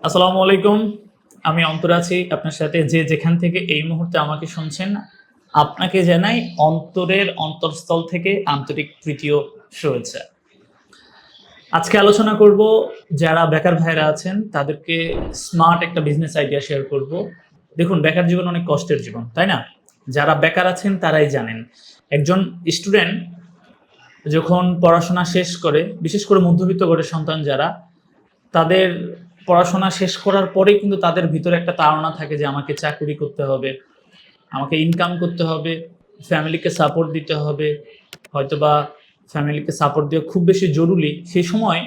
আসসালামু আলাইকুম। আমি অন্তর আছি আপনার সাথে, যে যেখান থেকে এই মুহূর্তে আমাকে শুনছেন, আপনাকে জানাই অন্তরের অন্তঃস্থল থেকে আন্তরিক প্রীতি ও শুভেচ্ছা। আজকে আলোচনা করব যারা বেকার ভাইরা আছেন তাদেরকে স্মার্ট একটা বিজনেস আইডিয়া শেয়ার করব। দেখুন, বেকার জীবন অনেক কষ্টের জীবন, তাই না? যারা বেকার আছেন তারাই জানেন। একজন স্টুডেন্ট যখন পড়াশোনা শেষ করে, বিশেষ করে মধ্যবিত্ত ঘরের সন্তান যারা, তাদের পড়াশোনা শেষ করার পরেই কিন্তু তাদের ভিতরে একটা তাড়না থাকে যে আমাকে চাকরি করতে হবে, আমাকে ইনকাম করতে হবে, ফ্যামিলিকে সাপোর্ট দিতে হবে। হয়তোবা ফ্যামিলিকে সাপোর্ট দেওয়া খুব বেশি জরুরি। সেই সময়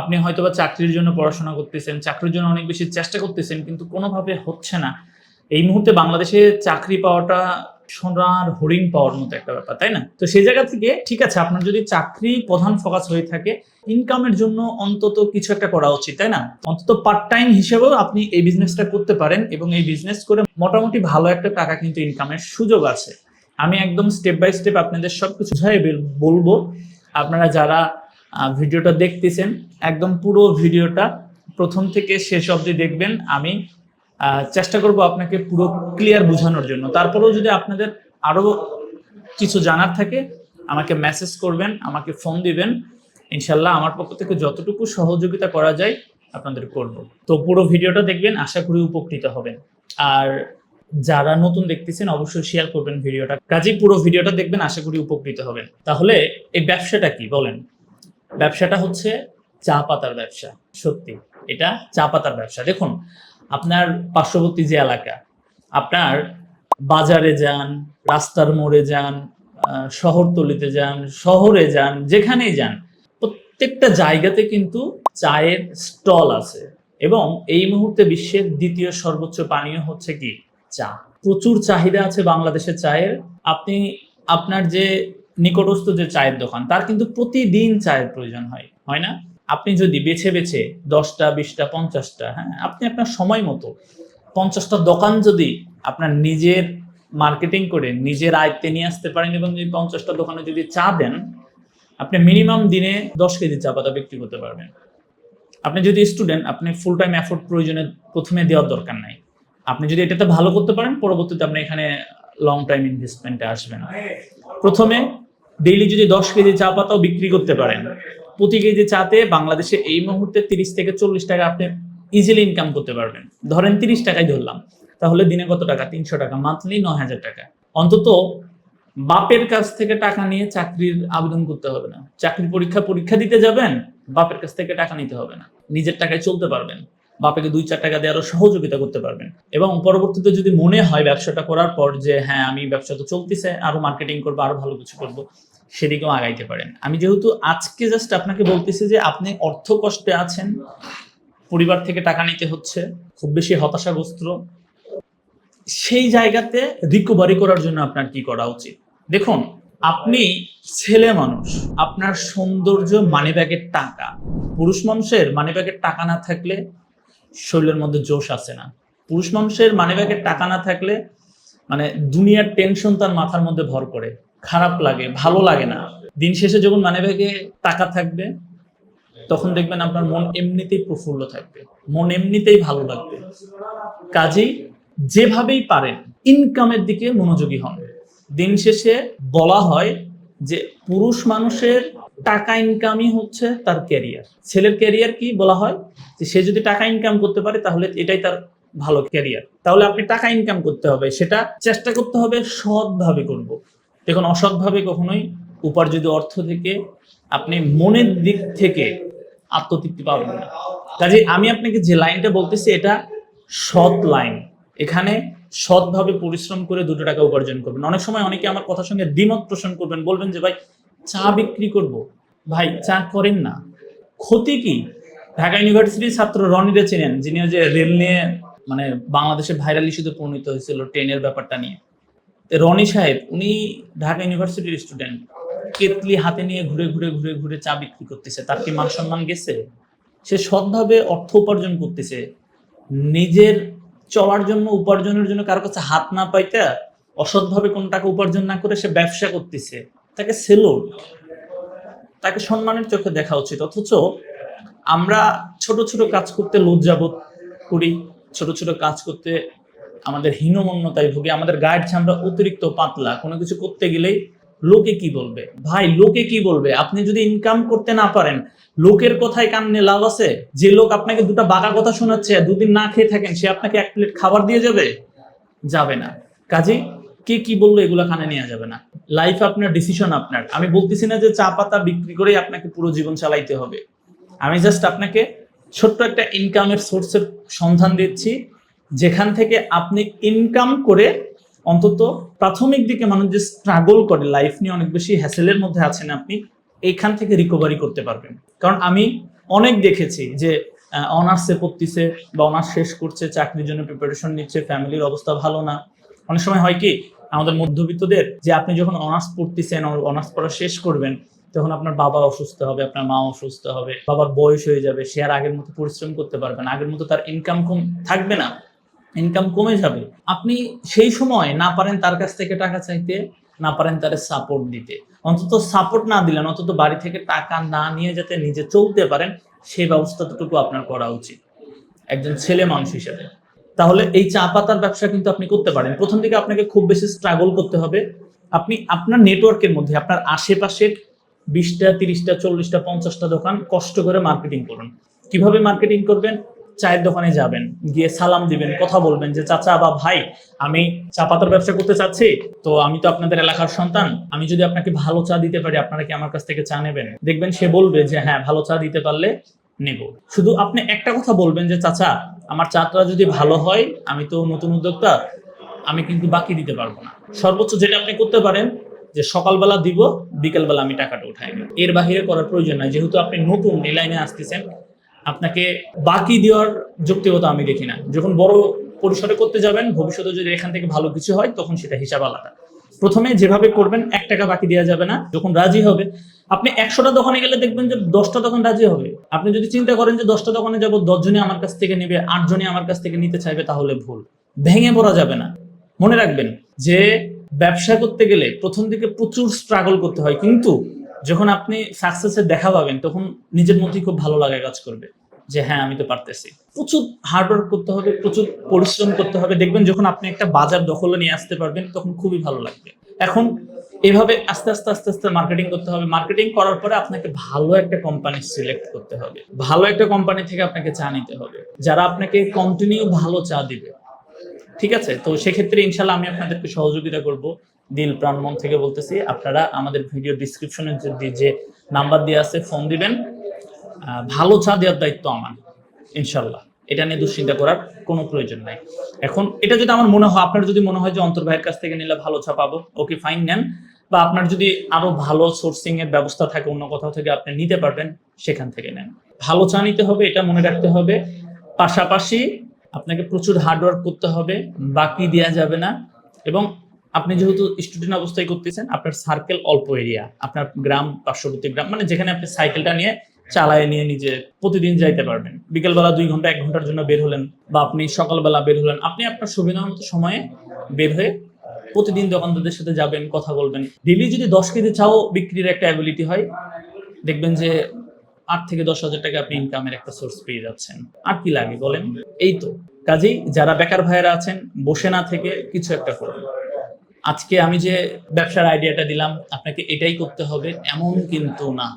আপনি হয়তোবা চাকরির জন্য পড়াশোনা করতেছেন, চাকরির জন্য অনেক বেশি চেষ্টা করতেছেন, কিন্তু কোনোভাবে হচ্ছে না। এই মুহূর্তে বাংলাদেশে চাকরি পাওয়াটা সোনার হরিণ পাওয়ার মতো একটা ব্যাপার, তাই না? তো সেই জায়গা থেকে ঠিক আছে, আপনার যদি চাকরি প্রধান ফোকাস হয়ে থাকে, ইনকামের জন্য অন্তত কিছু একটা করা উচিত, তাই না? অন্তত পার্ট টাইম হিসেবেও আপনি এই বিজনেসটা করতে পারেন এবং এই বিজনেস করে মোটামুটি ভালো একটা টাকা কিন্তু ইনকামের সুযোগ আছে। আমি একদম স্টেপ বাই স্টেপ আপনাদের সবকিছু বুঝাই বলবো। আপনারা যারা ভিডিওটা দেখতেছেন, একদম পুরো ভিডিওটা প্রথম থেকে শেষ অবধি দেখবেন। আমি চেষ্টা করব আপনাকে পুরো ক্লিয়ার বোঝানোর জন্য। তারপরেও যদি আপনাদের আরো কিছু জানার থাকে, আমাকে মেসেজ করবেন, আমাকে ফোন দিবেন। ইনশাল্লাহ আমার পক্ষ থেকে যতটুকু সহযোগিতা করা যায় আপনাদের করব। তো পুরো ভিডিওটা দেখবেন, আশা করি উপকৃত হবেন। আর যারা নতুন দেখতেছেন অবশ্যই শেয়ার করবেন ভিডিওটা। কাজেই পুরো ভিডিওটা দেখবেন, আশা করি উপকৃত হবেন। তাহলে এই ব্যবসাটা কি বলেন? ব্যবসাটা হচ্ছে চা পাতার ব্যবসা। সত্যি এটা চা পাতার ব্যবসা। দেখুন, আপনার পার্শ্ববর্তী যে এলাকা, আপনার বাজারে যান, রাস্তার মোড়ে যান, শহরতলিতে যান, শহরে যান, যেখানেই যান, প্রত্যেকটা জায়গাতে কিন্তু চায়ের স্টল আছে। এবং এই মুহূর্তে বিশ্বের দ্বিতীয় সর্বোচ্চ পানীয় হচ্ছে কি? চা। প্রচুর চাহিদা আছে বাংলাদেশের চায়ের। আপনি আপনার যে নিকটস্থ যে চায়ের দোকান, তার কিন্তু প্রতিদিন চায়ের প্রয়োজন হয়, হয় না? আপনি যদি বেছে বেছে 10টা, 20টা, 50টা, হ্যাঁ, আপনি আপনার সময় মতো 50টা দোকান যদি আপনার নিজের মার্কেটিং করে নিজের আয়ত্তে নিয়ে আসতে পারেন এবং যদি 50টা দোকানে যদি চা দেন, আপনি মিনিমাম দিনে 10 কেজি চা পাতা বিক্রি করতে পারবেন। আপনি যদি স্টুডেন্ট, আপনি ফুল টাইম এফোর্ট প্রয়োজনে প্রথমে দেওয়ার দরকার নাই। আপনি যদি এটাতে ভালো করতে পারেন, পরবর্তীতে আপনি এখানে লং টাইম ইনভেস্টমেন্টে আসবেন। প্রথমে ডেইলি যদি 10 কেজি চা পাতাও বিক্রি করতে পারেন, প্রতি কেজি চাতে বাংলাদেশে এই মুহূর্তে 30 থেকে 40 টাকা আপনি ইজিলি ইনকাম করতে পারবেন। ধরেন 30 টাকাই ধরলাম, তাহলে দিনে কত টাকা? 300 টাকা, মান্থলি 9,000 টাকা। অন্তত বাপের কাছ থেকে টাকা নিয়ে চাকরির আবেদন করতে হবে না। চাকরির পরীক্ষা দিতে যাবেন, বাপের কাছ থেকে টাকা নিতে হবে না। নিজের টাকায় চলতে পারবেন। বাপেকে 2-4 টাকা দিয়ে আরো সহযোগিতা করতে পারবেন। এবং পরবর্তীতে যদি মনে হয় ব্যবসাটা করার পর যে হ্যাঁ, আমি ব্যবসা তো চলতেছে, আরো মার্কেটিং করবো, আরো ভালো কিছু করবো, সেদিকেও আগাইতে পারেন। আমি যেহেতু আজকে জাস্ট আপনাকে বলতেছি যে আপনি অর্থ কষ্টে আছেন, পরিবার থেকে টাকা নিতে হচ্ছে, খুব বেশি হতাশাগ্রস্ত, সেই জায়গাতে রিকভারি করার জন্য আপনার কি করা উচিত? দেখুন, আপনি ছেলে মানুষ, আপনার সৌন্দর্য মানিব্যাগের টাকা। পুরুষ মানুষের মানিব্যাগের টাকা না থাকলে শরীরের মধ্যে জোশ আসে না। পুরুষ মানুষের মানিব্যাগের টাকা না থাকলে মানে দুনিয়ার টেনশন তার মাথার মধ্যে ভর করে, খারাপ লাগে, ভালো লাগে না। দিন শেষে যখন মানিব্যাগে টাকা থাকবে, তখন দেখবেন আপনার মন এমনিতেই প্রফুল্ল থাকবে, মন এমনিতেই ভালো লাগবে। কাজেই যেভাবেই পারেন ইনকামের দিকে মনোযোগী হন। দিন শেষে বলা হয় যে পুরুষ মানুষের টাকা ইনকামই হচ্ছে তার ক্যারিয়ার। ছেলের ক্যারিয়ার কি বলা হয়? যে সে যদি টাকা ইনকাম করতে পারে তাহলে এটাই তার ভালো ক্যারিয়ার। তাহলে আপনি টাকা ইনকাম করতে হবে, সেটা চেষ্টা করতে হবে সৎভাবে করব। দেখুন, অসৎভাবে কখনোই উপার্জিত অর্থ থেকে আপনি মনের দিক থেকে আত্মতৃপ্তি পাবেন না। কাজে আমি আপনাকে যে লাইনটা বলতেছি, এটা সৎ লাইন। এখানে সৎভাবে পরিশ্রম করে 2 টাকা উপার্জন করবেন। অনেক সময় অনেকে আমার কথার সঙ্গে দ্বিমত পোষণ করবেন, বলবেন যে ভাই চা বিক্রি করব। ভাই চা করেন না, ক্ষতি কি? ঢাকা ইউনিভার্সিটির ছাত্র রনিরে চেনেন, যিনি যে রেল নিয়ে মানে বাংলাদেশে ভাইরাল ইস্যুতে পরিণত হয়েছিল ট্রেনের ব্যাপারটা নিয়ে। রনি সাহেব, উনি ঢাকা ইউনিভার্সিটির স্টুডেন্ট, কেতলি হাতে নিয়ে ঘুরে ঘুরে ঘুরে ঘুরে চা বিক্রি করতেছে। তার কি মান সম্মান গেছে? সে সৎভাবে অর্থ উপার্জন করতেছে। নিজের চলার জন্য, উপার্জনের জন্য কারো কাছে হাত না পাইতে অসৎভাবে কোন টাকা উপার্জন না করে সে ব্যবসা করতেছে। তাকে সেলুট, তাকে সম্মানের চোখে দেখা উচিত। অথচ আমরা ছোট ছোট কাজ করতে লজ্জাবোধ করি, ছোট ছোট কাজ করতে আমাদের হীনমন্যতায় ভুগি, আমাদের গায়ের চামড়া অতিরিক্ত পাতলা, কোনো কিছু করতে গেলেই লোকে কি বলবে। ভাই লোকে কি বলবে? আপনি যদি ইনকাম করতে না পারেন, লোকের কথায় কান নিয়ে লাভ আছে? যে লোক আপনাকে দুটো বাঁকা কথা শোনাচ্ছে, দুদিন না খেয়ে থাকেন, সে আপনাকে এক প্লেট খাবার দিয়ে যাবে? যাবে না। কাজেই কে কি বললো এগুলো কানে নেওয়া যাবে না। লাইফ আপনার, ডিসিশন আপনার। আমি বলতেছি না যে চা পাতা বিক্রি করেই আপনাকে পুরো জীবন চালাইতে হবে। আমি জাস্ট আপনাকে ছোট্ট একটা ইনকামের সোর্সের সন্ধান দিচ্ছি, যেখান থেকে আপনি ইনকাম করে অন্তত প্রাথমিক দিকে মানুষ যে স্ট্রাগল করে, লাইফ নিয়ে অনেক বেশি হ্যাসেলের মধ্যে আছেন আপনি, এইখান থেকে রিকভারি করতে পারবেন। কারণ আমি অনেক দেখেছি যে অনার্সে পড়তেছে বা অনার্স শেষ করছে, চাকরির জন্য প্রিপারেশন নিচ্ছে, ফ্যামিলির অবস্থা ভালো না। অনেক সময় হয় কি আমাদের মধ্যবিত্তদের, যে আপনি যখন অনার্স পড়তেছেন, অনার্স পড়া শেষ করবেন, তখন আপনার বাবা অসুস্থ হবে, আপনার মা অসুস্থ হবে, বাবার বয়স হয়ে যাবে, সে আর আগের মতো পরিশ্রম করতে পারবে না, আগের মতো তার ইনকাম থাকবে না, ইনকাম কমে যাবে। আপনি সেই সময় না পারেন তার কাছ থেকে টাকা চাইতে, না পারেন তার সাপোর্ট দিতে। অন্তত সাপোর্ট না দিলেন, অন্তত বাড়ি থেকে টাকা না নিয়ে যাতে নিজে চলতে পারেন, সেই ব্যবস্থাটুকু আপনার করা উচিত একজন ছেলে মানুষ হিসেবে। তাহলে এই চা পাতার ব্যবসা কিন্তু আপনি করতে পারেন। প্রথম দিকে আপনাকে খুব বেশি স্ট্রাগল করতে হবে। আপনি আপনার নেটওয়ার্কের মধ্যে আপনার আশেপাশের 20টা 30টা 40টা 50টা দোকান কষ্ট করে মার্কেটিং করুন। কিভাবে মার্কেটিং করবেন? চায়ের দোকানে যাবেন, গিয়ে সালাম দিবেন, কথা বলবেন যে চাচা বা ভাই, আমি চা পাতার ব্যবসা করতে চাচ্ছি, তো আমি তো আপনাদের এলাকার সন্তান, আমি যদি আপনাকে ভালো চা দিতে পারি, আপনারা কি আমার কাছ থেকে চা নেবেন? দেখবেন সে বলবে যে হ্যাঁ, ভালো চা দিতে পারলে নেব। শুধু আপনি একটা কথা বলবেন যে চাচা, আমার চাটা যদি ভালো হয়, আমি তো নতুন উদ্যোক্তা, আমি কিন্তু বাকি দিতে পারবো না। সর্বোচ্চ যেটা আপনি করতে পারেন যে সকালবেলা দিব, বিকেলবেলা আমি টাকাটা উঠাই নেব। এর বাহিরে করার প্রয়োজন নাই। যেহেতু আপনি নতুন এই লাইনে আসতেছেন, আপনাকে বাকি দেওয়ার যৌক্তিকতা আমি দেখি না। যখন বড় পরিসরে করতে যাবেন, ভবিষ্যতে যদি এখান থেকে ভালো কিছু হয়, তখন সেটা হিসাব আলাদা। প্রথমে যেভাবে করবেন 1 টাকা বাকি দেওয়া যাবে না। যখন রাজি হবে, আপনি 100টা দোকানে গেলে দেখবেন যে 10টা দোকান রাজি হবে। আপনি যদি চিন্তা করেন যে 10টা দোকানে যাব, 10 জনই আমার কাছ থেকে নেবে, 8 জনই আমার কাছ থেকে নিতে চাইবে, তাহলে ভুল। ভেঙে পড়া যাবে না। মনে রাখবেন যে ব্যবসা করতে গেলে প্রথম দিকে প্রচুর স্ট্রাগল করতে হয়, কিন্তু যখন আপনি সাকসেসের দেখা পাবেন, তখন নিজের মধ্যেই খুব ভালো লাগা কাজ করবে যে হ্যাঁ, আমি তো পারতেছি। প্রচুর হার্ডওয়ার্ক করতে হবে, প্রচুর পরিশ্রম করতে হবে। দেখবেন যখন আপনি একটা বাজার দখলে নিয়ে আসতে পারবেন, তখন খুবই ভালো লাগবে। এখন এভাবে আস্তে আস্তে আস্তে আস্তে মার্কেটিং করতে হবে। মার্কেটিং করার পরে আপনাকে ভালো একটা কোম্পানি সিলেক্ট করতে হবে। ভালো একটা কোম্পানি থেকে আপনাকে চা নিতে হবে, যারা আপনাকে কন্টিনিউ ভালো চা দিবে। ঠিক আছে? তো সেক্ষেত্রে ইনশাল্লাহ আমি আপনাদেরকে সহযোগিতা করব। দিল প্রাণ মন থেকে বলতেছি, আপনারা আমাদের ভিডিও ডিসক্রিপশনে যে নাম্বার দেওয়া আছে, ফোন দিবেন। ভালো চা দেওয়ার দায়িত্ব আমার, ইনশাল্লাহ। এটা নিয়ে দুশ্চিন্তা করার কোনো প্রয়োজন নাই। এখন এটা যদি আমার মনে হয়, আপনার যদি মনে হয় যে অন্তর ভাইয়ের কাছ থেকে নিলে ভালো চা পাবো, ওকে ফাইন, নেন। বা আপনার যদি আরো ভালো সোর্সিং এর ব্যবস্থা থাকে, অন্য কোথাও থেকে আপনি নিতে পারবেন, সেখান থেকে নেন। ভালো চা নিতে হবে, এটা মনে রাখতে হবে। পাশাপাশি আপনাকে প্রচুর হার্ডওয়ার্ক করতে হবে, বাকি দেওয়া যাবে না। এবং আপনি যেহেতু স্টুডেন্ট অবস্থায় করতেছেন, আপনার সার্কেল অল্প এরিয়া, আপনার গ্রাম, পার্শ্ববর্তী গ্রাম, মানে যেখানে আপনি সাইকেলটা নিয়ে চালায় নিয়ে নিজে প্রতিদিন যাইতে পারবেন। বিকেলবেলা 2 ঘন্টা 1 ঘন্টার জন্য বের হলেন, বা আপনি সকালবেলা বের হলেন, আপনি আপনার সুবিধা মতো সময়ে বের হয়ে প্রতিদিন দোকানদারদের সাথে যাবেন, কথা বলবেন। ডেইলি যদি 10 কেজি চাও বিক্রির একটা অ্যাবিলিটি হয়, দেখবেন যে 8 থেকে 10,000 টাকা আপনি ইনকামের একটা সোর্স পেয়ে যাচ্ছেন। আর কি লাগে বলেন? এই তো। কাজেই যারা বেকার ভাইয়েরা আছেন, বসে না থেকে কিছু একটা করুন। আজকে আমি যে ব্যবসার আইডিয়াটা দিলাম, আপনাকে এটাই করতে হবে এমন কিন্তু না।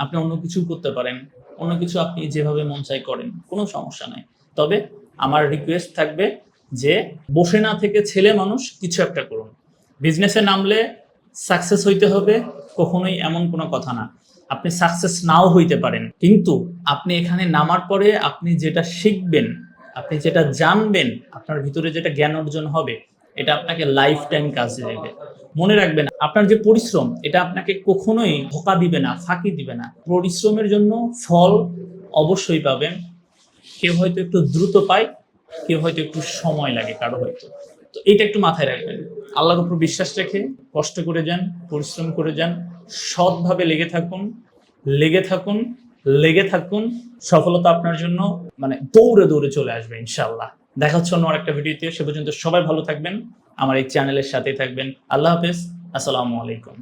আপনি অন্য কিছু করতে পারেন, অন্য কিছু আপনি যেভাবে মন চাই করেন, কোনো সমস্যা নাই। তবে আমার রিকোয়েস্ট থাকবে যে বসে না থেকে ছেলে মানুষ কিছু একটা করুন। বিজনেসে নামলে সাকসেস হইতে হবে, কখনোই এমন কোনো কথা না। আপনি সাকসেস নাও হইতে পারেন, কিন্তু আপনি এখানে নামার পরে আপনি যেটা শিখবেন, আপনি যেটা জানবেন, আপনার ভিতরে যেটা জ্ঞান অর্জন হবে, এটা আপনাকে লাইফ টাইম কাজে দেবে। মনে রাখবেন, আপনার যে পরিশ্রম, এটা আপনাকে কখনোই ধোঁকা দিবে না, ফাঁকি দিবে না। পরিশ্রমের জন্য ফল অবশ্যই পাবেন। কেউ হয়তো একটু দ্রুত পায়, কেউ হয়তো একটু সময় লাগে, কারো হয়তো। তো এটা একটু মাথায় রাখবেন। আল্লাহর উপর বিশ্বাস রেখে কষ্ট করে যান, পরিশ্রম করে যান, সৎভাবে লেগে থাকুন, লেগে থাকুন, লেগে থাকুন। সফলতা আপনার জন্য মানে দৌড়ে দৌড়ে চলে আসবে ইনশাআল্লাহ। দেখা হচ্ছে অন্য আরেকটা ভিডিওতে। সে পর্যন্ত সবাই ভালো থাকবেন, আমার এই চ্যানেলের সাথেই থাকবেন। আল্লাহ হাফেজ, আসসালামু আলাইকুম।